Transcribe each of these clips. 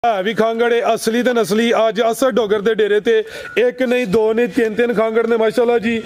है भी खांगड़ है असली ते नस्ली अज असर डोगर दे डेरे ते एक नहीं दो नहीं तीन तीन खांगड़ ने माशाल्लाह जी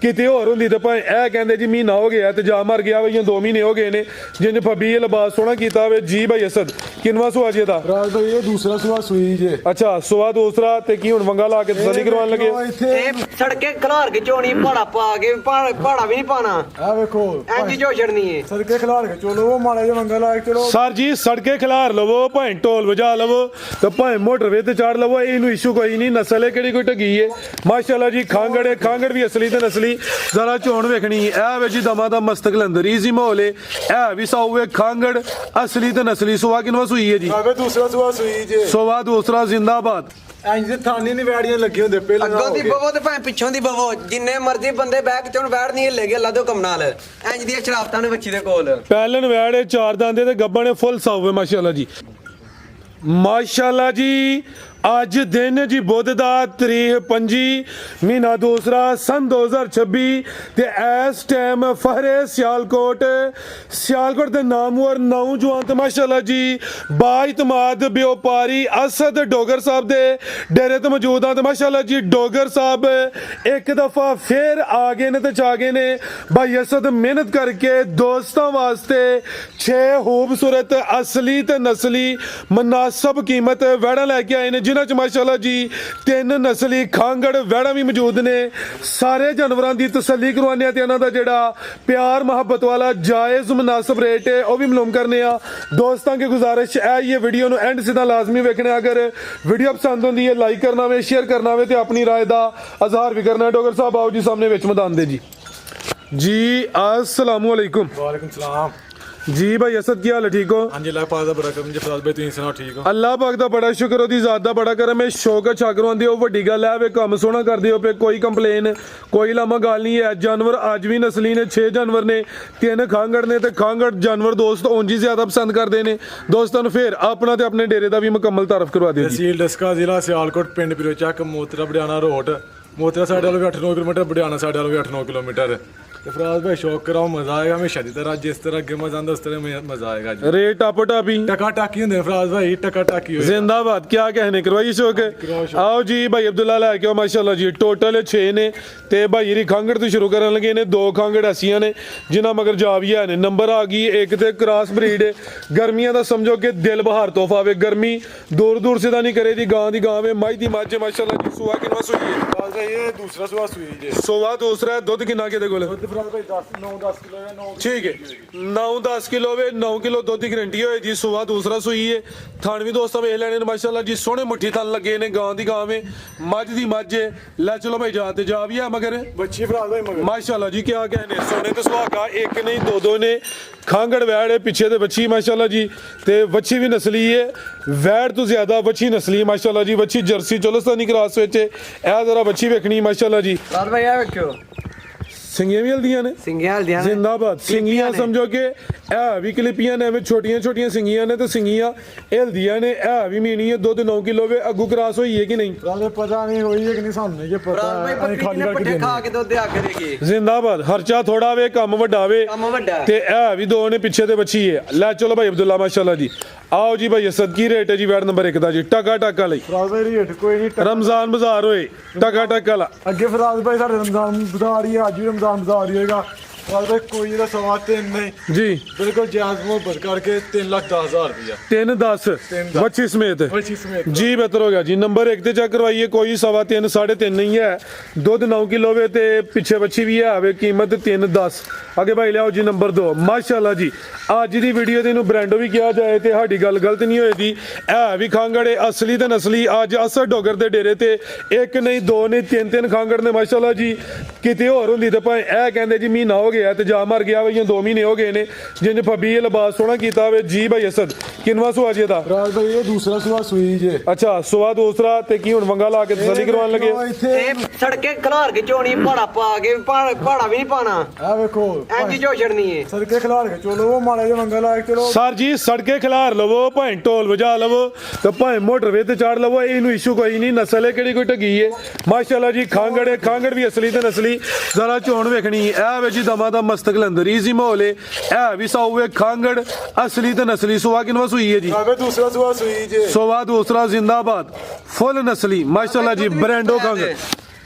किते होर हुंदी ते भाई ए कहंदे जी महीना हो गया ते जा मर गया भाई 2 महीने हो गए ने जिंज फबी ये लिबास सोना कीता वे जी भाई असद किनवा सुआ जी दा राज भाई ये दूसरा सुआ सुई जे अच्छा सुआ दूसरा ते की हुन वंगा ला के तसल्ली करवान लगे ਇਹ ਸੜਕੇ ਖਲਾਰ ਕੇ ਚੋਣੀ ਪਹਾੜਾ ਪਾ ਕੇ ਪਹਾੜਾ ਵੀ ਨਹੀਂ ਪਾਣਾ आ देखो ਐਂਜੀ ਜੋ ਛੜਨੀ ਹੈ सड़के खिलाड़ के चलो वो माड़ा जो मंगा ला के चलो सर जी सड़के खिलार लवो भाई ढोल बजा लवो तो भाई मोटरवे ते चाड़ लवो इनू इशू कोई नहीं नस्ल है केड़ी कोई ढगी है माशाल्लाह जी खांगड़ है खांगड़ भी असली ते नस्ली जरा चोण वेखनी है ए वे जी दमा दा मस्तक लंदर इजी माहौल है ए भी साउए खांगड़ असली ते नस्ली सुवा किनवा सुई है जी आगे दूसरा सुआ सुई जे सुवा दूसरा जिंदाबाद इंज दे थानी नहीं वैड़ियां लगी होंदे पहले ਅੱਗੋਂ ਦੀ ਬਵੋ ਤੇ ਭਾਵੇਂ ਪਿੱਛੋਂ ਦੀ ਬਵੋ ਜਿੰਨੇ ਮਰਜ਼ੀ ਬੰਦੇ ਬੈਕ ਚੋਂ ਬੈਠ ਨਹੀਂ ਹਿੱਲੇ ਗਏ ਅੱਲਾ ਦੇ ਹੁਕਮ ਨਾਲ ਇੰਜ ਦੀਆਂ ਸ਼ਰਾਫਤਾਂ ਨੇ ਬੱਚੀ ਦੇ ਕੋਲ पहलन वैड़े चार दांदे ते गब्बा ने फुल साउए माशाल्लाह जी ਅੱਜ ਦਿਨ ਜੀ ਬੁੱਧ ਦਾ ਤਰੀਕ 25 ਮਹੀਨਾ ਦੂਸਰਾ ਸਨ 2026 ਤੇ ਇਸ ਟਾਈਮ ਫਹਰੇ ਸਿਆਲਕੋਟ ਦੇ ਨਾਮਵਰ ਨੌਜਵਾਨ ਤੇ ਮਾਸ਼ਾਅੱਲਾ ਜੀ ਬਾਇਤਮਾਦ ਵਪਾਰੀ ਅਸਦ ਡੋਗਰ ਸਾਹਿਬ ਦੇ ਡੇਰੇ ਤੇ ਮੌਜੂਦ ਆ ਤੇ ਮਾਸ਼ਾਅੱਲਾ ਜੀ ਡੋਗਰ ਸਾਹਿਬ ਇੱਕ ਦਫਾ ਫੇਰ ਆ ਗਏ ਨੇ ਤੇ ਚਾ ਗਏ ਨੇ ਭਾਈ ਅਸਦ ਮਿਹਨਤ ਕਰਕੇ ਦੋਸਤਾਂ ਵਾਸਤੇ 6 ਖੂਬਸੂਰਤ ਅਸਲੀ ਤੇ ਨਸਲੀ ਮੁਨਾਸਬ ਕੀਮਤ ਵੈੜਾਂ ਲੈ ਕੇ ਆਏ ਨੇ ਜਿਨ੍ਹਾਂ ਚ ਮਾਸ਼ਾਅੱਲਾ ਜੀ 3 ਨਸਲੀ ਖਾਂਗੜ ਵੈੜਾਂ ਵੀ ਮੌਜੂਦ ਨੇ ਸਾਰੇ ਜਾਨਵਰਾਂ ਦੀ ਤਸੱਲੀ ਕਰਵਾਉਂਦੇ ਆ ਤੇ ਇਹਨਾਂ ਦਾ ਜਿਹੜਾ ਪਿਆਰ ਮੁਹੱਬਤ ਵਾਲਾ ਜਾਇਜ਼ ਮੁਨਾਸਬ ਰੇਟ ਹੈ ਉਹ ਵੀ ਮਾਲੂਮ ਕਰਨੇ ਆ ਦੋਸਤਾਂ ਕੀ ਗੁਜ਼ਾਰਿਸ਼ ਹੈ ਇਹ ਵੀਡੀਓ ਨੂੰ ਐਂਡ ਸਿੱਧਾ ਲਾਜ਼ਮੀ ਵੇਖਣਾ ਅਗਰ ਵੀਡੀਓ ਪਸੰਦ ਹੁੰਦੀ ਹੈ ਲਾਈਕ ਕਰਨਾ ਵੇ ਸ਼ੇਅਰ ਕਰਨਾ ਵੇ ਤੇ ਆਪਣੀ ਰਾਏ ਦਾ ਇਜ਼ਹਾਰ ਵੀ ਕਰਨਾ ਡੋਗਰ ਸਾਹਿਬ ਆਓ ਜੀ ਸਾਹਮਣੇ ਵਿੱਚ ਮੈਦਾਨ ਦੇ ਜੀ अस्सलाम वालेकुम वालेकुम सलाम जी भाई असद ਕੀ ਹਾਲ ਹੈ ਠੀਕ ਹੋ हां जी अल्लाह पाक दा बड़ा करम जे फराज भाई तुम सुनाओ ठीक हो ਅੱਲਾਹ ਪਾਕ ਦਾ ਬੜਾ ਸ਼ੁਕਰ ਉਹਦੀ ਜ਼ਾਤ ਦਾ ਬੜਾ ਕਰਮ ਹੈ ਸ਼ੌਕ ਅੱਛਾ ਕਰਵਾਉਂਦੇ ਹੋ ਵੱਡੀ ਗੱਲ ਹੈ ਵੇ ਕੰਮ ਸੋਹਣਾ ਕਰਦੇ ਹੋ ਪਏ ਕੋਈ ਕੰਪਲੇਨ ਕੋਈ ਲਾਮਾ ਗੱਲ ਨਹੀਂ ਹੈ ਜਾਨਵਰ ਅੱਜ ਵੀ ਨਸਲੀ ਨੇ 6 ਜਾਨਵਰ ਨੇ 3 ਖਾਂਗੜ ਨੇ ਤੇ ਖਾਂਗੜ ਜਾਨਵਰ ਦੋਸਤ ਉਂਝ ਹੀ ਜ਼ਿਆਦਾ ਪਸੰਦ ਕਰਦੇ ਨੇ ਦੋਸਤਾਂ ਨੂੰ ਫੇਰ ਆਪਣਾ ਤੇ ਆਪਣੇ ਡੇਰੇ ਦਾ ਵੀ ਮੁਕੰਮਲ ਤਾਰਫ ਕਰਵਾ ਦਿਓ ਜੀ तहसील डस्का जिला सियालकोट पिंड पिरोचक मोतरा बड़ियाना रोड मोतरा साढ़े वालों भी 8-9 किलोमीटर बड़ियाना साढ़े वालों भी 8-9 किलोमीटर तो फराज भाई शौक कराओ मजा आएगा हमेशा की तरह जिस तरह अगे मजा आंदा उस तरह मजा आएगा जी रेट टापो टापी टका टाकी होंदे फराज भाई टका टाकी होए जिंदाबाद क्या कहने करवाइए शौक आओ जी भाई अब्दुल्ला लैके आओ माशाल्लाह जी टोटल 6 ने ते भाई री खांगड़ तो शुरू करन लगे ने 2 खांगड़ ऐसियां ने जिन्हां मगर जाविया ने नंबर आ गई एक ते क्रॉस ब्रीड गर्मियां दा समझो कि दिल बहार तोहफा वे गर्मी दूर दूर से दा नहीं करे दी गां वे माई दी मज माशाल्लाह जी सुआ किनवा सुई है फराज भाई ये दूसरा सुआ सुई जे सुआ दूसरा दुध किन्ना के कोल फराज भाई 9-10 किलो है 9 ठीक है 9-10 किलो वे 9 किलो दुध की गारंटी होए जी सुबह दूसरा सुई है थान भी दोस्तों वेख लेने माशाल्लाह जी सोहने मुट्ठी थन लगे ने गां दी गां में मझ दी मझ ले चलो भाई जा ते जा भी है मगर बच्ची फराज भाई मगर माशाल्लाह जी क्या कहने सोने ते सुहागा एक नहीं दो ने खांगड़ वैड़ है पीछे ते बच्ची माशाल्लाह जी ते बच्ची भी नस्ली है वैड़ तो ज्यादा बच्ची नस्ली माशाल्लाह जी बच्ची जर्सी चोलस्तानी क्रॉस विच ए जरा बच्ची वेखनी माशाल्लाह जी ਰਾਤ ਭਾਈ ਆ ਵੇਖਿਓ सिंगियां भी हल्दियां ने ਸਿੰਘਿਆਂ ਹਲਦੀਆਂ ਨੇ जिंदाबाद सिंगियां समझो कि ए भी क्लिपियां ने छोटियां छोटियां सिंगियां ने तो सिंगियां हल्दियां ने ए भी मीनी है 2-9 किलो वे अगू क्रॉस हुई है कि नहीं फराज भाई पता नहीं हुई है कि नहीं सामने ये पता ਰਾਤ ਭਾਈ है ਬੱਕਰੀ खाली ਨੇ करके ਪੱਠੇ देनी ਖਾ ਕੇ ਦੁੱਧ ਦੇ ਅੱਗੇ ਦੇ ਕੇ जिंदाबाद खर्चा थोड़ा वे कम वड्डा वे ਕੰਮ ਵੱਡਾ ते ए भी 2 ने पीछे ते बच्ची है ले चलो भाई अब्दुल्ला माशाल्लाह जी आओ जी भाई असद की रेट है जी वैट नंबर 1 दा जी टका टका लई फराज भाई रेट कोई नहीं रमजान बाजार होए टका टका ला ਅੱਗੇ ਫਰਾਜ਼ ਭਾਈ ਸਾਡੇ ਰਮਜ਼ਾਨ ਬਾਜ਼ਾਰ ਹੀ ਹੈ, ਅੱਜ ਵੀ ਰਮਜ਼ਾਨ ਬਾਜ਼ਾਰ ਹੀ ਹੋਏਗਾ ਫਰਾਜ਼ ਭਾਈ ਕੋਈ ਇਹਦਾ ਸਵਾ ਤਿੰਨ ਨਹੀਂ जी ਬਿਲਕੁਲ ਜਾਇਜ਼ ਮੁਹੱਬਤ ਕਰਕੇ 3,10,000 ਰੁਪਇਆ 3-10 बच्ची समेत ਬੱਚੀ ਸਮੇਤ जी बेहतर हो गया जी नंबर 1 ਤੇ ਚੈੱਕ ਕਰਵਾਈਏ ਕੋਈ 3.5 3.5 नहीं है ਦੁੱਧ 9 किलो वे ਤੇ ਪਿੱਛੇ ਬੱਚੀ ਵੀ ਹੈ ਵੇ ਕੀਮਤ 3.10 ਅੱਗੇ ਭਾਈ ਲਿਆਓ ਜੀ ਨੰਬਰ 2 ਮਾਸ਼ਾਅੱਲਾ ਜੀ ਅੱਜ ਦੀ ਵੀਡੀਓ ਦੇ ਨੂੰ ਬ੍ਰਾਂਡੋ ਵੀ ਕਿਹਾ ਜਾਏ ਤੇ ਸਾਡੀ ਗੱਲ ਗਲਤ ਨਹੀਂ ਹੋਏਗੀ ਇਹ ਵੀ ਖਾਂਗੜ ਹੈ ਅਸਲੀ ਤੇ ਨਸਲੀ ਅੱਜ ਅਸਰ ਡੋਗਰ ਦੇ ਡੇਰੇ ਤੇ ਇੱਕ ਨਹੀਂ ਦੋ ਨਹੀਂ ਤਿੰਨ ਖਾਂਗੜ ਨੇ ਮਾਸ਼ਾਅੱਲਾ ਜੀ ਕਿਤੇ ਹੋਰ ਹੁੰਦੀ ਤੇ ਭਾਈ ਇਹ ਕਹਿੰਦੇ ਜੀ ਮਹੀਨਾ ਹੋ ਗਿਆ ਤੇ ਜਾ ਮਰ ਗਿਆ ਭਾਈ 2 ਮਹੀਨੇ ਹੋ ਗਏ ਨੇ ਜਿੰਜ ਫਬੀ ਇਹ ਲਿਬਾਸ ਸੋਹਣਾ ਕੀਤਾ ਵੇ ਜੀ ਭਾਈ ਅਸਦ ਕਿਨਵਾ ਸੁਆ ਜੀ ਦਾ ਫਰਾਜ਼ ਭਾਈ ਇਹ ਦੂਸਰਾ ਸੁਆ ਸੁਈ ਜੇ ਅੱਛਾ ਸੁਆ ਦੂਸਰਾ ਤੇ ਕੀ ਹੁਣ ਵੰਗਾ ਲਾ ਕੇ ਤਸੱਲੀ ਕਰਵਾਉਣ ਲੱਗੇ ਇਹ ਸੜਕੇ ਖਲਾਰ ਕੇ ਚੋਣੀ ਪਹਾੜਾ ਪਾ ਕੇ ਪਹਾੜਾ ਵੀ ਨਹੀਂ ਪਾਣਾ ਆ ਵੇਖੋ ਐਂਜੀ ਜੋ ਛੜਨੀ ਹੈ ਸੜਕੇ ਖਿਲਾੜ ਕੇ ਚਲੋ वो माड़ा जो मंगा ला के चलो सर जी सड़के खिलार लवो भाई ढोल बजा लवो तो भाई मोटरवे ते चाड़ लवो इनू इशू कोई नहीं नस्ल है केड़ी कोई ढगी है माशाल्लाह जी खांगड़ है खांगड़ भी असली ते नस्ली जरा चोण वेखनी ए वे जी दमा ਗਾਵਾਂ ਦਾ ਮਸਤਕ ਲੰਦਰ ਈਜ਼ੀ ਮਾਹੌਲ ਹੈ ਇਹ ਵੀ ਸਾਊ ਖਾਂਗੜ ਅਸਲੀ ਤੇ ਨਸਲੀ ਸੁਆ ਕਿਨਵਾ ਸੂਈ ਹੈ ਜੀ ਆਵੇ ਦੂਸਰਾ ਸੁਆ ਸੂਈ ਜੇ ਸੁਆ ਦੂਸਰਾ ਜ਼ਿੰਦਾਬਾਦ ਫੁੱਲ ਨਸਲੀ ਮਾਸ਼ਾਅੱਲਾ ਜੀ ਬ੍ਰਾਂਡੋ ਖਾਂਗੜ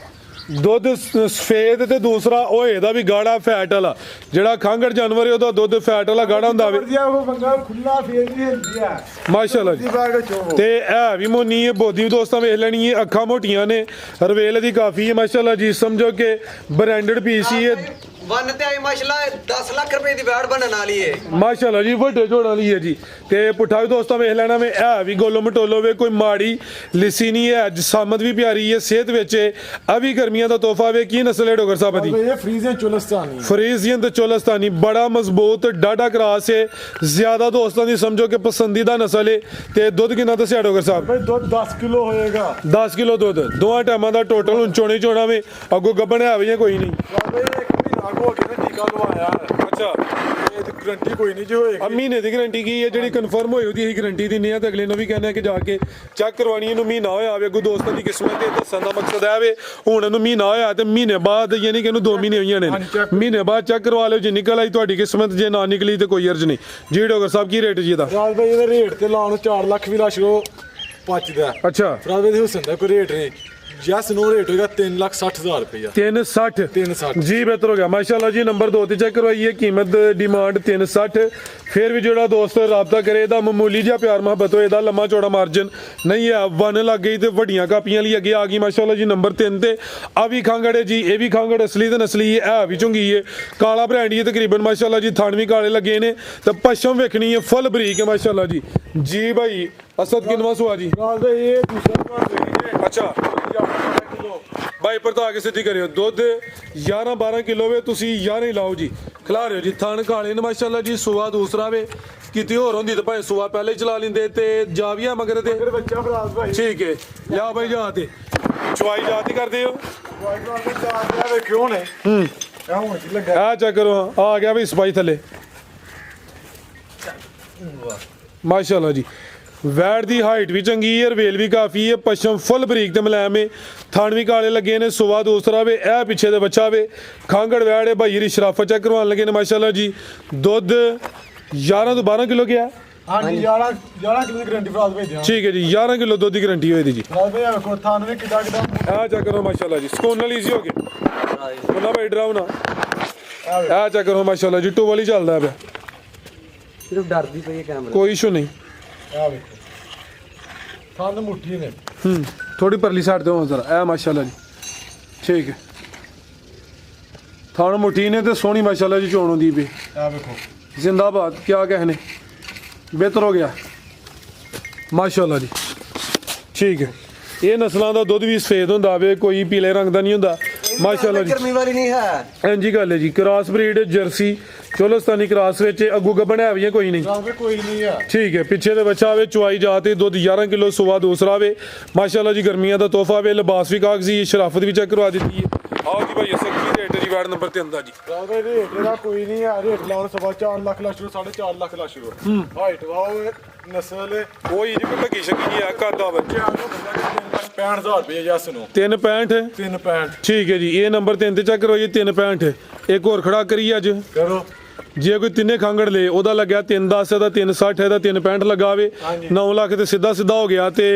ਦੁੱਧ ਸਫੇਦ ਤੇ ਦੂਸਰਾ ਉਹ ਇਹਦਾ ਵੀ ਗਾੜਾ ਫੈਟ ਵਾਲਾ ਜਿਹੜਾ ਖਾਂਗੜ ਜਾਨਵਰ ਹੈ ਉਹਦਾ ਦੁੱਧ ਫੈਟ ਵਾਲਾ ਗਾੜਾ ਹੁੰਦਾ ਵੇ ਉਹ ਬੰਗਾ ਖੁੱਲਾ ਫੇਰ ਵੀ ਹੁੰਦੀ ਆ ਮਾਸ਼ਾਅੱਲਾ ਜੀ ਤੇ ਇਹ ਵੀ ਮੋਨੀ ਹੈ ਬੋਦੀ ਵੀ ਦੋਸਤਾਂ ਵੇਖ ਲੈਣੀ ਹੈ ਅੱਖਾਂ ਮੋਟੀਆਂ ਨੇ ਰਵੇਲ ਦੀ ਕਾਫੀ ਹੈ ਮਾਸ਼ਾਅੱਲਾ ਜੀ ਸਮਝੋ ਕਿ ਬ੍ਰਾਂਡਡ ਪੀਸ ਹੀ ਹੈ ਵਨ ਤੇ ਆਈ ਮਾਸ਼ਾਅੱਲਾ 10 ਲੱਖ ਰੁਪਏ ਦੀ ਵੈੜ ਬਣਨ ਵਾਲੀ ਏ ਮਾਸ਼ਾਅੱਲਾ ਜੀ ਵੱਡੇ ਝੋੜਾਂ ਲਈ ਹੈ ਜੀ ਤੇ ਪੁੱਠਾ ਵੀ ਦੋਸਤਾਂ ਵੇਖ ਲੈਣਾ ਵੇ ਇਹ ਵੀ ਗੋਲੋ ਮਟੋਲੋ ਵੇ ਕੋਈ ਮਾੜੀ ਲਿੱਸੀ ਨਹੀਂ ਹੈ ਜਸਾਮਤ ਵੀ ਪਿਆਰੀ ਹੈ ਸਿਹਤ ਵਿੱਚ ਆ ਵੀ ਗਰਮੀਆਂ ਦਾ ਤੋਹਫਾ ਵੇ ਕੀ ਨਸਲ ਹੈ ਡੋਗਰ ਸਾਹਿਬ ਦੀ ਇਹ ਫਰੀਜ਼ੀਅਨ ਚੁਲਸਤਾਨੀ ਫਰੀਜ਼ੀਅਨ ਤੇ ਚੋਲਸਤਾਨੀ ਬੜਾ ਮਜ਼ਬੂਤ ਡਾਡਾ ਕਰਾਸ ਹੈ ਜ਼ਿਆਦਾ ਦੋਸਤਾਂ ਦੀ ਸਮਝੋ ਕਿ ਪਸੰਦੀਦਾ ਨਸਲ ਹੈ ਤੇ ਦੁੱਧ ਕਿੰਨਾ ਦੱਸਿਆ ਡੋਗਰ ਸਾਹਿਬ ਬਈ ਦੁੱਧ 10 ਕਿਲੋ ਹੋਏਗਾ 10 ਕਿਲੋ ਦੁੱਧ ਦੋਹਾਂ ਟਾਈਮਾਂ ਦਾ ਟੋਟਲ ਹੁਣ ਚੋਣੇ ਚੋਣਾ ਵੇ ਅੱਗੋਂ ਗੱਬਣ ਹੈ ਵੀ ਕੋਈ ਨਹੀਂ ਬਈ ਇੱਕ ਮਹੀਨਾ ਹੋ ਗਿਆ ਨਾ ਟੀਕਾ ਲਵਾਇਆ ਅੱਛਾ ਇਹ ਤੇ ਗਰੰਟੀ ਕੋਈ ਨਹੀਂ ਜੇ ਹੋਏਗੀ ਮਹੀਨੇ ਦੀ ਗਾਰੰਟੀ ਕੀ ਹੈ ਜਿਹੜੀ ਕਨਫਰਮ ਹੋਈ ਉਹਦੀ ਹੀ ਗਾਰੰਟੀ ਦਿੰਦੇ ਆ ਤੇ ਅਗਲੇ ਨੂੰ ਵੀ ਕਹਿੰਦੇ ਆ ਕਿ ਜਾ ਕੇ ਚੈੱਕ ਕਰਵਾਣੀ ਇਹਨੂੰ ਮਹੀਨਾ ਹੋਇਆ ਆਵੇ ਅੱਗੋਂ ਦੋਸਤਾਂ ਦੀ ਕਿਸਮਤ ਤੇ ਦੱਸਣ ਦਾ ਮਕਸਦ ਹੈ ਵੇ ਹੁਣ ਇਹਨੂੰ ਮਹੀਨਾ ਹੋਇਆ ਤੇ ਮਹੀਨੇ ਬਾਅਦ ਯਾਨੀ ਕਿ ਇਹਨੂੰ 2 ਮਹੀਨੇ ਹੋਈਆਂ ਨੇ ਮਹੀਨੇ ਬਾਅਦ ਚੈੱਕ ਕਰਵਾ ਲਿਓ ਜੇ ਨਿਕਲ ਆਈ ਤੁਹਾਡੀ ਕਿਸਮਤ ਜੇ ਨਾ ਨਿਕਲੀ ਤੇ ਕੋਈ ਅਰਜ਼ ਨਹੀਂ ਜੀ ਡਾਕਟਰ ਸਾਹਿਬ ਕੀ ਰੇਟ ਜੀ ਇਹਦਾ ਰਾਜ ਭਾਈ ਇਹਦਾ ਰੇਟ ਤੇ ਲਾਉਣ 4 ਲੱਖ ਵੀ ਲਾਸ਼ੋ ਪਚਦਾ ਅੱਛਾ ਫਰਾਦ ਭਾਈ ਦੇ ਹੁਸਨ ਦਾ ਕੋਈ ਰੇਟ ਨਹੀਂ ਜਸ ਨੋ ਰੇਟ ਹੋਏਗਾ 3,60,000 ਰੁਪਇਆ 360 360 ਜੀ ਬਿਹਤਰ ਹੋ ਗਿਆ ਮਾਸ਼ਾਅੱਲਾ ਜੀ ਨੰਬਰ 2 ਤੇ ਚੈੱਕ ਕਰਵਾਈਏ ਕੀਮਤ ਡਿਮਾਂਡ 360 ਫਿਰ ਵੀ ਜਿਹੜਾ ਦੋਸਤ ਰਾਬਤਾ ਕਰੇ ਇਹਦਾ ਮਾਮੂਲੀ ਜਿਹਾ ਪਿਆਰ ਮੁਹੱਬਤ ਹੋਏ ਇਹਦਾ ਲੰਮਾ ਚੌੜਾ ਮਾਰਜਨ ਨਹੀਂ ਹੈ ਵਨ ਲੱਗ ਗਈ ਤੇ ਵੱਡੀਆਂ ਕਾਪੀਆਂ ਲਈ ਅੱਗੇ ਆ ਗਈ ਮਾਸ਼ਾਅੱਲਾ ਜੀ ਨੰਬਰ 3 ਤੇ ਆ ਵੀ ਖਾਂਗੜੇ ਜੀ ਇਹ ਵੀ ਖਾਂਗੜ ਅਸਲੀ ਤੇ ਨਸਲੀ ਹੈ ਵੀ ਝੁੰਗੀ ਹੈ ਕਾਲਾ ਬ੍ਰਾਂਡੀ ਹੈ ਤਕਰੀਬਨ ਮਾਸ਼ਾਅੱਲਾ ਜੀ ਥਣ ਵੀ ਕਾਲੇ ਲੱਗੇ ਨੇ ਤੇ ਪਸ਼ਮ ਵੇਖਣੀ ਹੈ ਫੁੱਲ ਬਰੀਕ ਹੈ ਮਾਸ਼ਾਅੱਲਾ ਜੀ ਜੀ ਭਾਈ ਅਸਦ ਕਿਨਵਾ ਸੁਆ ਜੀ ਰਾਜ ਭਾਈ ਇਹ ਦੂਸਰਾ ਸੁਆ ਸੂਈ ਅੱਛਾ ਭਾਈ ਪਰ ਤਾਂ ਆ ਕੇ ਸਿੱਧੀ ਕਰਿਓ ਦੁੱਧ 11-12 ਕਿਲੋ ਵੇ ਤੁਸੀਂ 11 ਹੀ ਲਾਓ ਜੀ ਖਿਲਾ ਰਿਓ ਜੀ ਥਣ ਕਾਲੇ ਨੇ ਮਾਸ਼ਾਅੱਲਾ ਜੀ ਸੁਆ ਦੂਸਰਾ ਵੇ ਕਿਤੇ ਹੋਰ ਹੁੰਦੀ ਤਾਂ ਭਾਵੇਂ ਸੁਆ ਪਹਿਲੇ ਹੀ ਚਲਾ ਲੈਂਦੇ ਤੇ ਜਾਵੀਆਂ ਮਗਰ ਤੇ ਫਿਰ ਬੱਚਾ ਫਰਾਦ ਭਾਈ ਠੀਕ ਹੈ ਲਿਆ ਭਾਈ ਜਾ ਤੇ ਚੁਆਈ ਜਾਤੀ ਕਰਦੇ ਹੋ ਵਾਈ ਫਰਾਦ ਦੇ ਚਾਰ ਵੇਖਿਓ ਨੇ ਇਹ ਹੁਣ ਕੀ ਲੱਗਾ ਆ ਚੈੱਕ ਕਰੋ ਆ ਗਿਆ ਵੀ ਸਪਾਈ ਥੱਲੇ ਮਾਸ਼ਾਅੱਲਾ ਜੀ ਵੈੜ ਦੀ ਹਾਈਟ ਵੀ ਚੰਗੀ ਹੈ ਰਵੇਲ ਵੀ ਕਾਫੀ ਹੈ ਪਸ਼ਮ ਫੁੱਲ ਬਰੀਕ ਤੇ ਮੁਲਾਇਮ ਹੈ ਥਣ ਵੀ ਕਾਲੇ ਲੱਗੇ ਨੇ ਸੁਆ ਦੂਸਰਾ ਵੇ ਇਹ ਪਿੱਛੇ ਦੇ ਬੱਚਾ ਵੇ ਖਾਂਗੜ ਵੈੜ ਹੈ ਭਾਈ ਦੀ ਸ਼ਰਾਫਤ ਚੈੱਕ ਕਰਵਾਉਣ ਲੱਗੇ ਨੇ ਮਾਸ਼ਾਅੱਲਾ ਜੀ ਦੁੱਧ 11 ਤੋਂ 12 ਕਿਲੋ ਗਿਆ ਹਾਂਜੀ 11 ਕਿਲੋ ਦੀ ਗਰੰਟੀ ਫਰਾਦ ਭੇਜਿਆ ਠੀਕ ਹੈ ਜੀ 11 ਕਿਲੋ ਦੁੱਧ ਦੀ ਗਾਰੰਟੀ ਹੋਈ ਦੀ ਜੀ ਫਰਾਦ ਭਾਈ ਵੇਖੋ ਥਾਨ ਵੀ ਕਿੱਡਾ ਕਿੱਡਾ ਆ ਚੈੱਕ ਕਰੋ ਮਾਸ਼ਾਅੱਲਾ ਜੀ ਸਕੂਨ ਨਾਲ ਈਜ਼ੀ ਹੋ ਗਿਆ ਉਹਨਾਂ ਭਾਈ ਡਰਾਉ ਨਾ ਆ ਚੈੱਕ ਕਰੋ ਮਾਸ਼ਾਅੱਲਾ ਜੀ ਟੂ ਵਾਲੀ ਚੱਲਦਾ ਪਿਆ ਸਿਰਫ ਡਰਦੀ ਪਈ ਹੈ ਕੈਮਰਾ ਕੋਈ ਇਸ਼ੂ ਨਹੀਂ ਆ ਵੇਖੋ ਥਾਨ ਮੁੱਠੀ ਨੇ ਥੋੜੀ ਪਰਲੀ ਸਾਈਡ ਤੇ ਹੋ ਜ਼ਰਾ ਇਹ ਮਾਸ਼ਾਅੱਲਾ ਜੀ ਠੀਕ ਹੈ ਥਾਣ ਮੁੱਠੀ ਨੇ ਤੇ ਸੋਹਣੀ ਮਾਸ਼ਾਅੱਲਾ ਜੀ ਚੋਣ ਹੁੰਦੀ ਪਈ ਆ ਵੇਖੋ ਜ਼ਿੰਦਾਬਾਦ ਕੀ ਕਹਿਣੇ ਬਿਹਤਰ ਹੋ ਗਿਆ ਮਾਸ਼ਾਅੱਲਾ ਜੀ ਠੀਕ ਹੈ ਇਹ ਨਸਲਾਂ ਦਾ ਦੁੱਧ ਵੀ ਸਫੇਦ ਹੁੰਦਾ ਵੇ ਕੋਈ ਪੀਲੇ ਰੰਗ ਦਾ ਨਹੀਂ ਹੁੰਦਾ ਮਾਸ਼ਾਅੱਲਾ ਜੀ ਗਰਮੀ ਵਾਲੀ ਨਹੀਂ ਹੈ ਇੰਜੀ ਗੱਲ ਹੈ ਜੀ cross breed jersey Cholistani cross ਵਿੱਚ ਅੱਗੂ ਗੱਬਣ ਹੈ ਵੀ ਕੋਈ ਨਹੀਂ ਫਰਾਦ ਭਾਈ ਕੋਈ ਨਹੀਂ ਆ ਠੀਕ ਹੈ ਪਿੱਛੇ ਦੇ ਬੱਚਾ ਵੇ ਚੁਆਈ ਜਾਤੇ ਦੁੱਧ 11 ਕਿਲੋ ਸੁਆ ਦੂਸਰਾ ਵੇ ਮਾਸ਼ਾਅੱਲਾ ਜੀ ਗਰਮੀਆਂ ਦਾ ਤੋਹਫਾ ਵੇ ਲਿਬਾਸ ਵੀ ਕਾਗਜ਼ੀ ਸ਼ਰਾਫਤ ਵੀ ਚੈੱਕ ਕਰਵਾ ਦਿੱਤੀ ਹੈ ਆਓ ਜੀ ਭਾਈ ਅਸਲ ਕੀ ਰੇਟ ਹੈ ਜੀ ਵਾਰਡ ਨੰਬਰ 3 ਦਾ ਜੀ ਫਰਾਦ ਭਾਈ ਰੇਟ ਇਹਦਾ ਕੋਈ ਨਹੀਂ ਆ ਰੇਟ ਲਾਉਣ ਸਵਾ 4 ਲੱਖ ਲਾ ਸ਼ੁਰੂ 4.5 ਲੱਖ ਲਾ ਸ਼ੁਰੂ ਹਾਈਟ ਵਾਓ ਨਸਲ ਕੋਈ ਜੀ ਕੋਈ ਲੱਗੀ ਸ਼ਕੀ ਨਹੀਂ ਆ ਕਾਦਾ ਵੇ 65000 ਰੁਪਏ ਜਸ ਨੂੰ 365 365 ਠੀਕ ਹੈ ਜੀ ਇਹ ਨੰਬਰ 3 ਤੇ ਚੈੱਕ ਕਰੋ ਜੀ 365 ਇੱਕ ਹੋਰ ਖੜਾ ਕਰੀਏ ਅੱਜ ਕਰੋ ਜੇ ਕੋਈ ਤਿੰਨੇ ਖਾਂਗੜ ਲੇ ਉਹਦਾ ਲੱਗਿਆ 310 ਇਹਦਾ 360 ਇਹਦਾ 365 ਲਗਾਵੇ 9 ਲੱਖ ਤੇ ਸਿੱਧਾ ਸਿੱਧਾ ਹੋ ਗਿਆ ਤੇ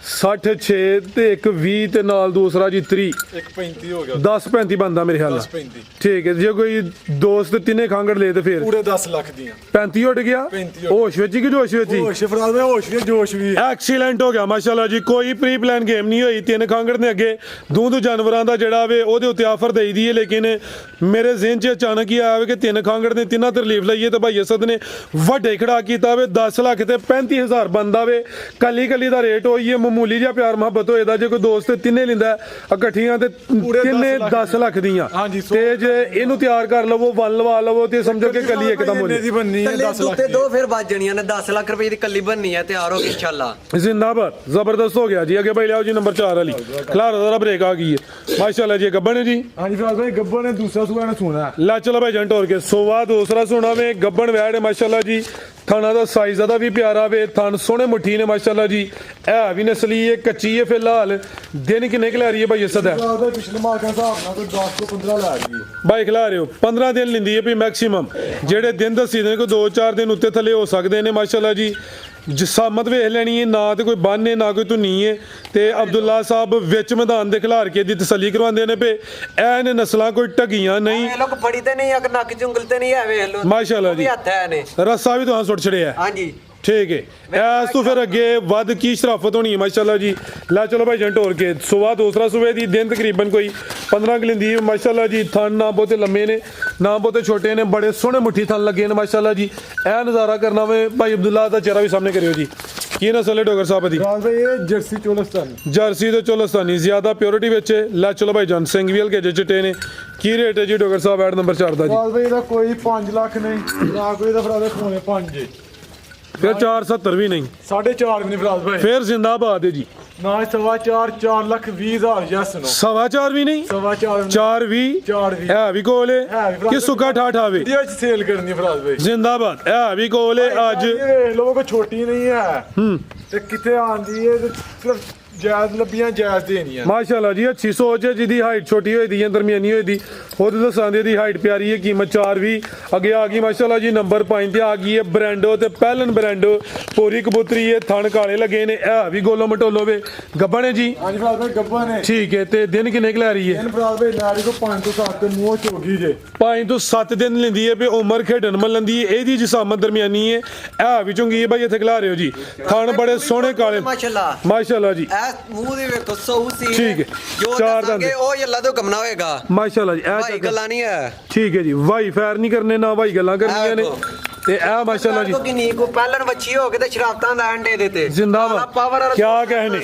66 ਤੇ ਇੱਕ 20 ਤੇ ਨਾਲ ਦੂਸਰਾ ਜੀ 3 1.35 ਹੋ ਗਿਆ 10-35 ਬੰਦਾ ਮੇਰੇ ਖਿਆਲ ਨਾਲ 10.35 ਠੀਕ ਹੈ ਜੇ ਕੋਈ ਦੋਸਤ ਤਿੰਨੇ ਖਾਂਗੜ ਲੇ ਤੇ ਫਿਰ ਪੂਰੇ 10 ਲੱਖ ਦੀਆਂ 35 ਉੱਡ ਗਿਆ 35 ਹੋਸ਼ ਵਿੱਚ ਹੀ ਕਿ ਜੋਸ਼ ਵਿੱਚ ਹੀ ਹੋਸ਼ ਫਰਾਦ ਭਾਈ ਹੋਸ਼ ਵੀ ਜੋਸ਼ ਵੀ ਐਕਸੀਲੈਂਟ ਹੋ ਗਿਆ ਮਾਸ਼ਾਅੱਲਾ ਜੀ ਕੋਈ ਪ੍ਰੀ ਪਲਾਨ ਗੇਮ ਨਹੀਂ ਹੋਈ ਤਿੰਨ ਖਾਂਗੜ ਨੇ ਅੱਗੇ ਦੂਧ ਜਾਨਵਰਾਂ ਦਾ ਜਿਹੜਾ ਵੇ ਉਹਦੇ ਉੱਤੇ ਆਫਰ ਦੇਈ ਦੀ ਹੈ ਲੇਕਿਨ ਮੇਰੇ ਜ਼ਿਹਨ 'ਚ ਅਚਾਨਕ ਹੀ ਆਇਆ ਵੇ ਕਿ ਤਿੰਨ ਖਾਂਗੜ ਨੇ ਤਿੰਨਾਂ ਤੇ ਰਿਲੀਫ ਲਈਏ ਤੇ ਭਾਈ ਅਸਦ ਨੇ ਵੱਡੇ ਖੜਾ ਕੀਤਾ ਵੇ 10 ਲੱਖ ਤੇ 35000 ਬੰਦਾ ਵੇ ਕੱਲੀ ਕੱਲੀ ਦਾ ਰੇਟ ਹੋਈ ਹੈ ਮਾਮੂਲੀ ਜਿਹਾ ਪਿਆਰ ਮੁਹੱਬਤ ਹੋਏਦਾ ਜੇ ਕੋਈ ਦੋਸਤ ਤਿੰਨੇ ਲਿੰਦਾ ਇਕੱਠੀਆਂ ਤੇ ਤਿੰਨੇ 10 ਲੱਖ ਦੀਆਂ ਹਾਂਜੀ, ਤੇ ਜੇ ਇਹਨੂੰ ਤਿਆਰ ਕਰ ਲਵੋ ਵਨ ਲਵਾ ਲਵੋ ਤੇ ਸਮਝੋ ਕਿ ਕੱਲੀ ਇੱਕਦਮ ਹੋ ਇਹਨੇ ਦੀ ਬੰਨੀ ਹੈ 10 ਲੱਖ ਤੇ ਦੋ ਫਿਰ ਵੱਜ ਜਾਣੀਆਂ ਨੇ 10 ਲੱਖ ਰੁਪਏ ਦੀ ਕੱਲੀ ਬੰਨੀ ਹੈ ਤਿਆਰ ਹੋ ਕੇ ਇਨਸ਼ਾਅੱਲਾ ਜ਼ਿੰਦਾਬਾਦ ਜ਼ਬਰਦਸਤ ਹੋ ਗਿਆ ਜੀ ਅੱਗੇ ਭਾਈ ਲਿਆਓ ਜੀ ਨੰਬਰ 4 ਵਾਲੀ ਖਲਾਰਾ ਦਾ ਬ੍ਰੇਕ ਆ ਗਈ ਹੈ ਮਾਸ਼ਾਅੱਲਾ ਜੀ ਗੱਬਣ ਹੈ ਜੀ ਹਾਂਜੀ ਫਰਾਦ ਭਾਈ ਗੱਬਰ ਨੇ ਦੂਸਰਾ ਸੂਆ ਨੇ ਸੁਣਾ ਲੈ ਚਲੋ ਭਾਈ ਜੰਟ ਹੋਰ ਕੇ ਸੋਵਾ ਦੂਸਰਾ ਸੋਨਾ ਵੇ ਗੱਬਣ ਵੈੜ ਹੈ ਮਾਸ਼ਾਅੱਲਾ ਜੀ ਥਾਣਾ ਦਾ ਸਾਈਜ਼ ਜ਼ਿਆਦਾ ਵੀ ਪਿਆਰਾ ਵੇ ਥਣ ਸੋਹਣੇ ਮੁੱਠੀ ਨੇ ਮਾਸ਼ਾਅੱਲਾ ਜੀ ਇਹ ਵੀ ਨਸਲੀ ਹੈ ਕੱਚੀ ਹੈ ਫਿਲਹਾਲ ਦਿਨ ਕਿੰਨੇ ਖਿਲਾ ਰਹੀ ਹੈ ਭਾਈ ਅਸਦ ਫਰਾਜ਼ ਭਾਈ ਪਿਛਲੇ ਮਾਹ ਦੇ ਹਿਸਾਬ ਨਾਲ ਕੋਈ 10 ਤੋਂ 15 ਲੈ ਗਈ ਬਾਈ ਖਿਲਾ ਰਹੇ ਹੋ 15 ਦਿਨ ਲਿੰਦੀ ਹੈ ਵੀ ਮੈਕਸਿਮਮ ਜਿਹੜੇ ਦਿਨ ਦੱਸੀ ਦੇ ਨੇ ਕੋਈ 2-4 ਦਿਨ ਉੱਤੇ ਥੱਲੇ ਹੋ ਸਕਦੇ ਨੇ ਮਾਸ਼ਾਅੱਲਾ ਜੀ ਜਿਸਾਮਤ ਵੇਖ ਲੈਣੀ ਹੈ ਨਾ ਤੇ ਕੋਈ ਬੰਨ ਹੈ ਨਾ ਕੋਈ ਧੁਨੀ ਹੈ ਤੇ ਅਬਦੁੱਲਾ ਸਾਹਿਬ ਵਿੱਚ ਮੈਦਾਨ ਦੇ ਖਿਲਾਰ ਕੇ ਦੀ ਤਸੱਲੀ ਕਰਵਾਉਂਦੇ ਨੇ ਪਏ ਐ ਨੇ ਨਸਲਾਂ ਕੋਈ ਟਗੀਆਂ ਨਹੀਂ ਇਹ ਲੋਕ ਫੜੀ ਤੇ ਨਹੀਂ ਅਗ ਨੱਕ ਜੁੰਗਲ ਤੇ ਨਹੀਂ ਹੈ ਵੇਖ ਲੋ ਮਾਸ਼ਾਅੱਲਾ ਜੀ ਹੱਥ ਹੈ ਨੇ ਰੱਸਾ ਵੀ ਤੁਹਾਨੂੰ ਸੁੱਟ ਛੜਿਆ ਹਾਂਜੀ ਠੀਕ ਹੈ ਐਸ ਤੋਂ ਫਿਰ ਅੱਗੇ ਵੱਧ ਕੀ ਸ਼ਰਾਫਤ ਹੋਣੀ ਹੈ ਮਾਸ਼ਾਅੱਲਾ ਜੀ ਲੈ ਚਲੋ ਭਾਈ ਜੰਟ ਹੋਰ ਕੇ ਸਵੇਰ ਦੂਸਰਾ ਸੂਬੇ ਦੀ ਦਿਨ ਤਕਰੀਬਨ ਕੋਈ 15 ਗਲਿੰਦੀ ਮਾਸ਼ਾਅੱਲਾ ਜੀ ਥਣ ਨਾ ਬਹੁਤੇ ਲੰਮੇ ਨੇ ਨਾ ਬਹੁਤੇ ਛੋਟੇ ਨੇ ਬੜੇ ਸੋਹਣੇ ਮੁੱਠੀ ਥਣ ਲੱਗੇ ਨੇ ਮਾਸ਼ਾਅੱਲਾ ਜੀ ਇਹ ਨਜ਼ਾਰਾ ਕਰਨਾ ਵੇ ਭਾਈ ਅਬਦੁੱਲਾ ਦਾ ਚਿਹਰਾ ਵੀ ਸਾਹਮਣੇ ਕਰਿਓ ਜੀ ਕੀ ਨਸਲ ਹੈ ਡੋਗਰ ਸਾਹਿਬ ਦੀ ਫਰਾਜ਼ ਭਾਈ ਇਹ ਜਰਸੀ ਚੋਲਸਤਾਨ ਜਰਸੀ ਤੇ ਚੋਲਸਤਾਨੀ ਜ਼ਿਆਦਾ ਪਿਓਰਿਟੀ ਵਿੱਚ ਹੈ। ਲੈ ਚਲੋ ਭਾਈ ਜਾਨ ਸਿੰਘ ਵੀ ਹਲਕੇ ਜਿਹੇ ਚਿੱਟੇ ਨੇ ਕੀ ਰੇਟ ਹੈ ਜੀ ਡੋਗਰ ਸਾਹਿਬ ਐਡ ਨੰਬਰ 4 ਦਾ ਜੀ ਫਰਾਜ਼ ਭਾਈ ਇਹਦਾ ਕੋਈ 5 ਲੱਖ ਨਹੀਂ ਨਾ ਕੋਈ ਦਾ ਫਰਾਜ਼ ਪੌਣੇ 5 ਜੀ ਫਿਰ 470 ਵੀ ਨਹੀਂ 4.5 ਵੀ ਨਹੀਂ ਫਰਾਜ਼ ਭਾਈ ਫਿਰ ਜ਼ਿੰਦਾਬਾਦ ਹੈ ਜੀ ਨਾ 4.5 ਲੱਖ 20,000 ਜਸ ਨੂੰ 4.5 ਵੀ ਨਹੀਂ 4.5 4 ਵੀ ਚਾਰ ਵੀ ਹੈ ਵੀ ਕੋਲ ਹੈ ਹੈ ਵੀ ਭਰਾ ਕਿ ਸੁੱਕਾ ਠਾਠਾ ਵੇ ਇਹਦੇ ਵਿੱਚ ਸੇਲ ਕਰਨੀ ਫਰਾਜ਼ ਭਾਈ ਜ਼ਿੰਦਾਬਾਦ ਹੈ ਵੀ ਕੋਲ ਹੈ ਅੱਜ ਇਹ ਲੋਗੋ ਛੋਟੀ ਨਹੀਂ ਹੈ ਤੇ ਕਿੱਥੇ ਆਂਦੀ ਹੈ ਤੇ ਸਿਰਫ ਜਾਇਜ਼ ਲੱਭੀਆਂ ਜਾਇਜ਼ ਦੇਣੀਆਂ ਮਾਸ਼ਾਅੱਲਾ ਜੀ ਅੱਛੀ ਸੋਚ ਹੈ ਜਿਹਦੀ ਹਾਈਟ ਛੋਟੀ ਹੋਈ ਦੀ ਹੈ ਦਰਮਿਆਨੀ ਹੋਈ ਦੀ ਉਹਦੇ ਦਸਾਂਦੇ ਦੀ ਹਾਈਟ ਪਿਆਰੀ ਹੈ ਕੀਮਤ 4 ਵੀ ਅੱਗੇ ਆ ਗਈ ਮਾਸ਼ਾਅੱਲਾ ਜੀ ਨੰਬਰ 5 ਤੇ ਆ ਗਈ ਹੈ ਬ੍ਰੈਂਡੋ ਤੇ ਪਹਿਲਨ ਬ੍ਰੈਂਡੋ ਪੂਰੀ ਕਬੂਤਰੀ ਹੈ ਥਣ ਕਾਲੇ ਲੱਗੇ ਨੇ ਇਹ ਵੀ ਗੋਲੋ ਮਟੋਲੋ ਵੇ ਗੱਬਣ ਹੈ ਜੀ ਹਾਂਜੀ ਫਰਾਜ਼ ਭਾਈ ਗੱਬਾ ਨੇ ਠੀਕ ਹੈ ਤੇ ਦਿਨ ਕਿੰਨੇ ਕੁ ਲੈ ਰਹੀ ਹੈ ਇਹਨ ਫਰਾਜ਼ ਭਾਈ ਨਾਰੀ ਕੋ 5 ਤੋਂ 7 ਤੇ ਮੂੰਹ ਚੋਗੀ ਜੇ 5 ਤੋਂ 7 ਦਿਨ ਲੈਂਦੀ ਹੈ ਵੀ ਉਮਰ ਖੇਡਣ ਮੱਲਣ ਦੀ ਇਹਦੀ ਜਿਸਾਮਤ ਦਰਮਿਆਨੀ ਹੈ ਇਹ ਵੀ ਚੁੰਗੀ ਹੈ ਭਾਈ ਇੱਥੇ ਖਿਲਾ ਰਹੇ ਹੋ ਜੀ ਥਣ ਬੜੇ ਸੋਹਣੇ ਕਾਲੇ ਮਾਸ਼ਾਅੱਲਾ ਮਾਸ਼ਾਅੱਲਾ ਜੀ ਐ ਮੂੰਹ ਦੇ ਵੇਖੋ ਸਹੂ ਸੀ ਠੀਕ ਹੈ। ਜੋ ਚਾਰ ਦੱਸਾਂਗੇ ਦੰਦ। ਉਹ ਯੱਲਾ ਤੋਂ ਕਮਣਾ ਹੋਏਗਾ ਮਾਸ਼ਾਅੱਲਾ ਜੀ ਇਹ ਭਾਈ ਗੱਲਾਂ ਨਹੀਂ ਹੈ ਠੀਕ ਹੈ ਜੀ ਵਾਈ ਫਾਇਰ ਨਹੀਂ ਕਰਨੇ ਨਾ ਵਾਈ ਗੱਲਾਂ ਕਰਨੀਆਂ ਨੇ ਤੇ ਇਹ ਮਾਸ਼ਾਅੱਲਾ ਜੀ ਕੋ ਕਿੰਨੀ ਕੋ ਪਹਿਲਨ ਵੱਛੀ ਹੋ ਕੇ ਤੇ ਸ਼ਰਾਫਤਾਂ ਦਾ ਅੰਡੇ ਦੇ ਤੇ ਜ਼ਿੰਦਾਬਾਦ ਕਿਆ ਕਹਿਣੇ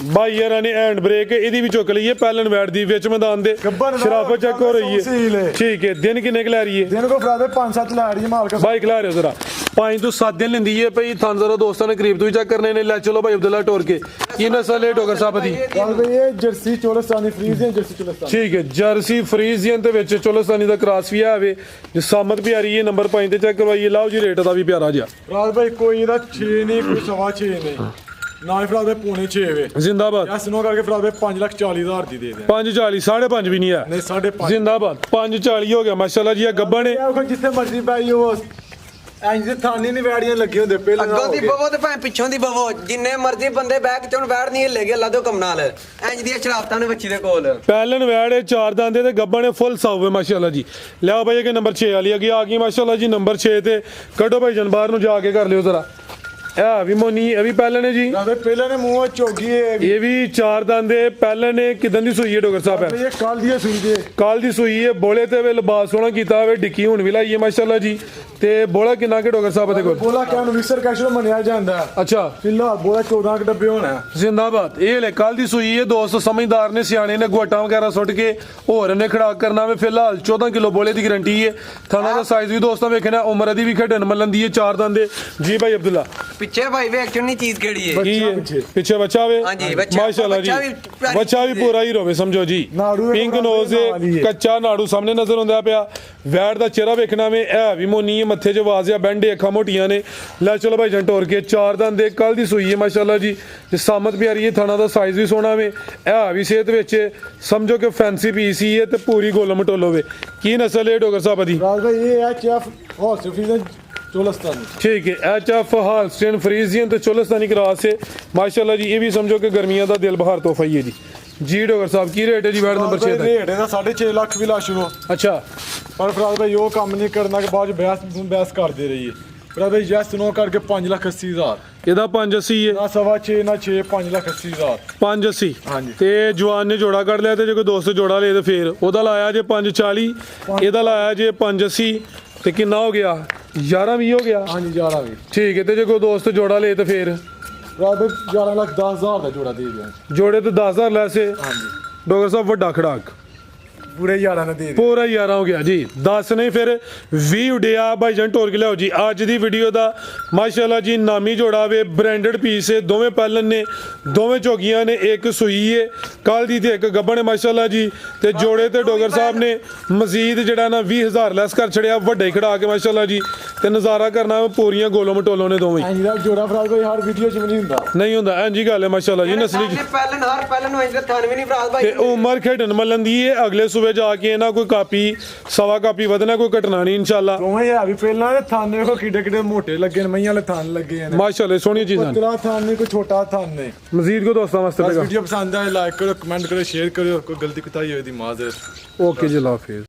ਬਾਈ ਯਾਰਾਂ ਨੇ ਹੈਂਡ ਬ੍ਰੇਕ ਇਹਦੀ ਵੀ ਚੁੱਕ ਲਈ ਹੈ ਪਹਿਲਨ ਵੈਟ ਦੀ ਵਿੱਚ ਮੈਦਾਨ ਦੇ ਗੱਬਨ ਸ਼ਰਾਫਤ ਚੈੱਕ ਹੋ ਰਹੀ ਹੈ ਠੀਕ ਹੈ ਦਿਨ ਕਿੰਨੇ ਕੁ ਲੈ ਰਹੀ ਹੈ ਦਿਨ ਕੋ ਫਰਾਜ਼ ਭਾਈ 5-7 ਲੈ ਰਹੀ ਹੈ ਮਾਲਕ ਬਾਈ ਖਿਲਾ ਰਹੇ ਹੋ ਜ਼ਰਾ 5 ਤੋਂ 7 ਦਿਨ ਲੈਂਦੀ ਹੈ ਭਾਈ ਥਾਂ ਜ਼ਰਾ ਦੋਸਤਾਂ ਨੇ ਕਰੀਬ ਤੋਂ ਵੀ ਚੈੱਕ ਕਰਨੇ ਨੇ ਲੈ ਚਲੋ ਭਾਈ ਅਬਦੁੱਲਾ ਟੋਰ ਕੇ ਕੀ ਨਸਲ ਹੈ ਡੋਗਰ ਸਾਹਿਬ ਦੀ ਫਰਾਜ਼ ਭਾਈ ਇਹ ਜਰਸੀ ਚੋਲਸਤਾਨੀ ਫਰੀਜ਼ੀਅਨ ਜਰਸੀ ਚੋਲਸਤਾਨ ਠੀਕ ਹੈ ਜਰਸੀ ਫਰੀਜ਼ੀਅਨ ਦੇ ਵਿੱਚ ਚੋਲਸਤਾਨੀ ਦਾ ਕ੍ਰਾਸ ਵੀ ਆਵੇ ਜਿਸਾਮਤ ਪਿਆਰੀ ਹੈ ਨੰਬਰ 5 ਤੇ ਚੈੱਕ ਕਰਵਾਈਏ ਲਾਓ ਜੀ ਰੇਟ ਦਾ ਵੀ ਪਿਆਰਾ ਜਿਹਾ ਫਰਾਜ਼ ਭਾਈ ਕੋਈ ਇਹਦਾ 6 ਨਹੀਂ ਕੋਈ 6.5 ਨਹੀਂ ਨਾ ਹੀ ਫਰਾਜ਼ ਭਾਈ ਪੌਣੇ 6 ਵੇ ਜ਼ਿੰਦਾਬਾਦ ਯਾ ਸੁਨੋ ਕਰਕੇ ਫਰਾਜ਼ ਭਾਈ 5,40,000 ਦੀ ਦੇ ਦੇ 540 5.5 ਵੀ ਨਹੀਂ ਆ ਨਹੀਂ 5.5 ਜ਼ਿੰਦਾਬਾਦ 540 ਹੋ ਗਿਆ ਮਾਸ਼ਾਅੱਲਾ ਜੀ ਇਹ ਗੱਬਣ ਹੈ ਇਹ ਜਿੱਥੇ ਮਰਜ਼ੀ ਪਾਈ ਉਹ ਇੰਜ ਦੇ ਥਾਨੀ ਨਹੀਂ ਵੈੜੀਆਂ ਲੱਗੇ ਹੁੰਦੇ ਪਹਿਲਾਂ ਅੱਗੋਂ ਦੀ ਬਵੋ ਤੇ ਭਾਵੇਂ ਪਿੱਛੋਂ ਦੀ ਬਵੋ ਜਿੰਨੇ ਮਰਜ਼ੀ ਬੰਦੇ ਬੈਕ ਚੋਂ ਬੈਠ ਨਹੀਂ ਹਿੱਲੇ ਅੱਲਾ ਤੋਂ ਕਮ ਨਾਲ ਇੰਜ ਦੀਆਂ ਸ਼ਰਾਫਤਾਂ ਨੇ ਵੱਛੀ ਦੇ ਕੋਲ ਪਹਿਲਨ ਵੈੜ ਚਾਰ ਦੰਦੇ ਤੇ ਗੱਬਣ ਫੁੱਲ ਸਾਊ ਹੈ ਮਾਸ਼ਾਅੱਲਾ ਜੀ ਲਿਆਓ ਭਾਈ ਕਿ ਨੰਬਰ 6 ਵਾਲੀ ਅੱਗੇ ਆ ਗਈ ਮਾਸ਼ਾਅੱਲਾ ਜੀ ਨੰਬਰ 6 ਤੇ ਕੱਢੋ ਭਾਈ ਜਨਬਾਰ ਨੂੰ ਜਾ ਕੇ ਕਰ ਲਿਓ ਜ਼ਰਾ ਇਹ ਵੀ ਮੋਨੀ ਇਹ ਵੀ ਪਹਿਲਨ ਹੈ ਜੀ ਪਹਿਲਾਂ ਨੇ ਮੂੰਹ ਚੋਗੀ ਇਹ ਵੀ ਚਾਰ ਦੰਦੇ ਪਹਿਲਨ ਨੇ ਕਿਦਾਂ ਦੀ ਸੂਈ ਹੈ ਡੋਗਰ ਸਾਹਿਬ ਹੈ ਇਹ ਕੱਲ ਦੀ ਸੂਈ ਦੇ ਕੱਲ ਦੀ ਸੂਈ ਹੈ ਬੋਲੇ ਤੇ ਵੇ ਲਿਬਾਸ ਸੋਹਣਾ ਕੀਤਾ ਹੋਵੇ ਡਿੱਕੀ ਹੁਣ ਵੀ ਲਾਈ ਹੈ ਮਾਸ਼ਾਅੱਲਾ ਜੀ ਤੇ ਬੋਲਾ ਕਿੰਨਾ ਕਿ ਡੋਗਰ ਸਾਹਿਬ ਦੇ ਕੋਲ ਬੋਲਾ ਕਿਉਂ ਵਿਸਰ ਕੈਸ਼ੋ ਮੰਨਿਆ ਜਾਂਦਾ ਅੱਛਾ ਫਿਲਹਾਲ ਬੋਲਾ 14 ਕੁ ਡੱਬੇ ਹੋਣਾ ਜ਼ਿੰਦਾਬਾਦ ਇਹ ਲੈ ਕੱਲ ਦੀ ਸੂਈ ਹੈ ਦੋਸਤ ਸਮਝਦਾਰ ਨੇ ਸਿਆਣੇ ਨੇ ਗੁਆਟਾਂ ਵਗੈਰਾ ਸੁੱਟ ਕੇ ਹੋਰ ਨੇ ਖੜਾਕ ਕਰਨਾ ਵੇ ਫਿਲਹਾਲ 14 ਕਿਲੋ ਬੋਲੇ ਦੀ ਗਾਰੰਟੀ ਹੈ ਥਾਣਾ ਦਾ ਸਾਈਜ਼ ਵੀ ਦੋਸਤਾਂ ਵੇਖਣਾ ਉਮਰ ਦੀ ਵੀ ਖੇਡਣ ਮੱਲਣ ਦੀ ਹੈ ਚਾਰ ਦੰਦੇ ਜੀ ਭਾਈ ਅਬਦੁੱਲਾ ਪਿੱਛੇ ਭਾਈ ਵੇਖ ਚੁੰਨੀ ਚੀਜ਼ ਕਿਹੜੀ ਹੈ ਕੀ ਹੈ ਪਿੱਛੇ ਬੱਚਾ ਵੇ ਹਾਂਜੀ, ਬੱਚਾ- ਮਾਸ਼ਾਅੱਲਾ ਜੀ ਬੱਚਾ ਵੀ ਪਿਆਰੀ ਬੱਚਾ ਵੀ ਚੀਜ਼ ਹੈ। ਪੂਰਾ ਹੀ ਰੋਵੇ ਸਮਝੋ ਜੀ ਨਾੜੂ ਇੱਕ ਪਿੰਕ ਬਰਾਬਰ ਨੋਜ਼ ਨਾਲ ਹੀ ਹੈ। ਕੱਚਾ ਨਾੜੂ ਸਾਹਮਣੇ ਨਜ਼ਰ ਆਉਂਦਾ ਪਿਆ ਵੈੜ ਦਾ ਚਿਹਰਾ ਵੇਖਣਾ ਵੇ ਇਹ ਵੀ ਮੋਨੀ ਹੈ ਮੱਥੇ 'ਚ ਵਾਜ਼ਿਆ ਬੈਂਡੇ ਅੱਖਾਂ ਮੋਟੀਆਂ ਨੇ ਲੈ ਚਲੋ ਭਾਈ ਜੰਟੋਰ ਕੇ ਚਾਰ ਦੰਦੇ ਕੱਲ ਦੀ ਸੂਈ ਹੈ ਮਾਸ਼ਾਅੱਲਾ ਜੀ ਤੇ ਸਾਮਤ ਪਿਆਰੀ ਹੈ ਥਾਣਾ ਦਾ ਸਾਈਜ਼ ਵੀ ਸੋਹਣਾ ਵੇ ਇਹ ਵੀ ਸਿਹਤ ਵਿੱਚ ਸਮਝੋ ਕਿ ਫੈਂਸੀ ਪੀਸ ਹੀ ਹੈ ਤੇ ਪੂਰੀ ਗੋਲ ਮਟੋਲੋ ਵੇ ਕੀ ਨਸਲ ਹੈ ਡੋਗਰ ਸਾਹਿਬ ਦੀ ਰਾਜ ਭਾਈ ਇਹ ਹੈ ਚੈਫ ਹੌਸ ਫੀਜ਼ਨ ਚੋਲਸਤਾਨੀ ठीक है एचएफ हालस्टेन फ्रीजियन तो चोलस्तानी क्रास है माशाल्लाह जी ये भी समझो कि गर्मियां का दिल बहार तोहफा ही है जी डोगर साहब की रेट है जी वैट नंबर 6 ਰੇਟ ਇਹਦਾ 6.5 ਲੱਖ ਵੀ ਲਾ ਸ਼ੁਰੂ अच्छा ਪਰ ਫਰਾਜ਼ ਭਾਈ ਉਹ ਕੰਮ ਨਹੀਂ ਕਰਨਾ ਕਿ ਬਾਅਦ ਬਹਿਸ ਕਰਦੇ ਰਹੀਏ ਫਰਾਜ਼ ਭਾਈ ਜੈਸ ਨੋ ਕਰਕੇ 5,80,000 ਇਹਦਾ 580 ਹੈ ਨਾ 6.5 ਨਾ 6 5,80,000 580 ਹਾਂਜੀ। ਤੇ ਜਵਾਨ ਨੇ ਜੋੜਾ ਕੱਢ ਲਿਆ ਤੇ ਜੇ ਕੋਈ ਦੋਸਤ ਜੋੜਾ ਲੇ ਤੇ ਫੇਰ ਉਹਦਾ ਲਾਇਆ ਜੇ 540 ਇਹਦਾ ਲਾਇਆ ਜੇ 580 ਤੇ ਕਿੰਨਾ ਹੋ ਗਿਆ 11 ਵੀ ਹੋ ਗਿਆ ਹਾਂਜੀ 11 ਵੀ ਠੀਕ ਹੈ ਤੇ ਜੇ ਕੋਈ ਦੋਸਤ ਜੋੜਾ ਲੇ ਤੇ ਫੇਰ ਫਰਾਜ਼ ਭਾਈ 11,10,000 ਦਾ ਜੋੜਾ ਦੇ ਦਿਆਂ ਜੋੜੇ ਤੇ 10000 ਲੈਸੇ ਹਾਂਜੀ ਡੋਗਰ ਸਾਹਿਬ ਵੱਡਾ ਖੜਾਕ ਪੂਰੇ 11 ਨੇ ਦੇ ਦੇ ਪੂਰਾ 11 ਹੋ ਗਿਆ ਜੀ 10 ਨਹੀਂ ਫਿਰ 20 ਉਡਿਆ ਭਾਈਜਾਨ ਟੋਰ ਕੇ ਲਿਆਓ ਜੀ ਅੱਜ ਦੀ ਵੀਡੀਓ ਦਾ ਮਾਸ਼ਾਅੱਲਾ ਜੀ ਨਾਮੀ ਜੋੜਾ ਵੇ ਬ੍ਰਾਂਡਡ ਪੀਸ ਹੈ ਦੋਵੇਂ ਪਹਿਲਨ ਨੇ ਦੋਵੇਂ ਝੋਗੀਆਂ ਨੇ ਇੱਕ ਸੂਈ ਹੈ ਕੱਲ ਦੀ ਤੇ ਇੱਕ ਗੱਬਣ ਹੈ ਮਾਸ਼ਾਅੱਲਾ ਜੀ ਤੇ ਜੋੜੇ ਤੇ ਡੋਗਰ ਸਾਹਿਬ ਨੇ ਮਜ਼ੀਦ ਜਿਹੜਾ ਨਾ 20000 ਲੈਸ ਕਰ ਛੜਿਆ ਵੱਡੇ ਖੜਾ ਕੇ ਮਾਸ਼ਾਅੱਲਾ ਜੀ ਤੇ ਨਜ਼ਾਰਾ ਕਰਨਾ ਪੂਰੀਆਂ ਗੋਲੋ ਮਟੋਲੋ ਨੇ ਦੋਵੇਂ ਐਂ ਦਾ ਜੋੜਾ ਫਰਾਦ ਕੋਈ ਹਰ ਵੀਡੀਓ 'ਚ ਵੀ ਨਹੀਂ ਹੁੰਦਾ ਨਹੀਂ ਹੁੰਦਾ ਐਂ ਜੀ ਗੱਲ ਹੈ ਮਾਸ਼ਾਅੱਲਾ ਜੀ ਨਸਲੀ ਜੀ ਪਹਿਲਨ ਹਰ ਪਹਿਲਨ ਨੂੰ ਇੰਜ ਦੇ ਥਣ ਵੀ ਨਹੀਂ ਫਰਾਦ ਭਾਈ ਤੇ ਉਮਰ ਖੇਡਣ ਮੱਲਣ ਦੀ ਹੈ ਅਗਲੇ ਸੂਬੇ ਜਾ ਕੇ ਇਹਨਾਂ ਕੋਈ ਕਾਪੀ ਸਵਾ ਕਾਪੀ ਵਧਣਾ ਕੋਈ ਘਟਣਾ ਨਹੀਂ ਇਨਸ਼ਾਅੱਲਾ ਦੋਵੇਂ ਹੈ ਵੀ ਪਹਿਲਾਂ ਦੇ ਥਣ ਵੇਖੋ ਕਿੱਡੇ ਕਿੱਡੇ ਮੋਟੇ ਲੱਗੇ ਨੇ ਮਈਆਂ ਵਾਲੇ ਥਣ ਲੱਗੇ ਨੇ ਮਾਸ਼ਾਅੱਲਾ ਸੋਹਣੀਆਂ ਚੀਜ਼ਾਂ ਨੇ। ਪਤਲਾ ਥਣ ਨਹੀਂ ਕੋਈ ਛੋਟਾ ਥਣ ਨੇ ਮਜ਼ੀਦ ਕੋ ਦੋਸਤਾਂ ਵਾਸਤੇ ਬਸ ਲਗਾ ਵੀਡੀਓ ਪਸੰਦ ਆਏ ਲਾਈਕ ਕਰੋ ਕਮੈਂਟ ਕਰੋ ਸ਼ੇਅਰ ਕਰੋ ਕੋਈ ਗਲਤੀ ਕੁਤਾਈ ਹੋਈ ਦੀ ਮਾਜ਼ਰ ਓਕੇ ਜੀ ਅੱਲਾ ਹਾਫਿਜ਼।